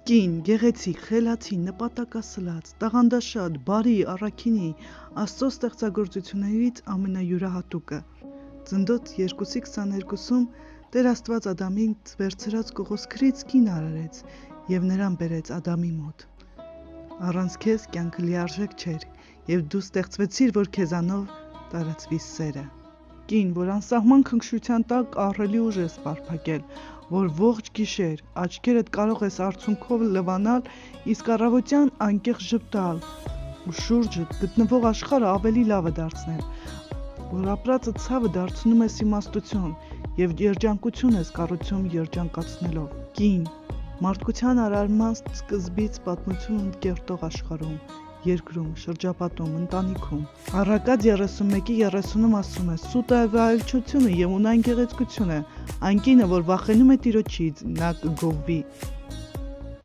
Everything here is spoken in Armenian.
Կին, գեղեցիկ, խելացի, նպատակասլաց, տաղանդաշատ, բարի, առաքինի, Աստծո ստեղծագործություններից ամենայուրահատուկը։ Ծննդոց 2:22-ում Տեր Աստված Ադամին վերցրած կողոսկրից կին արարեց և նրան բերեց Ադամի մոտ։ Առանց քեզ կյանքը լիարժեք չէր, և դու ստեղծվեցիր, որ քեզանով տարածվի սերը։ Կին, որ անսահման քնքշության տակ ահռելի ուժ ես պարփակել, որ ողջ գիշեր աչքերդ կարող ես արցունքով լվանալ, իսկ առավոտյան անկեղծ ժպտալ ու շուրջդ գտնվող աշխարհը ավելի լավը դարձնել, որ ապրածը ցավը դարձնում ես իմաստություն և երջանկություն ես կառուցում երջանկացնելով։ Կին, մարդկության արարման սկզբից պատմություն ընկերտող աշխարհում, երկրում, շրջապատում, ընտանիքում։ Առակաց 31:30-ում ասում է. «Սուտ է վայելչությունը և ունայն գեղեցկությունը, այն կինը, որ վախենում է տիրոջից, նա կգովվի»։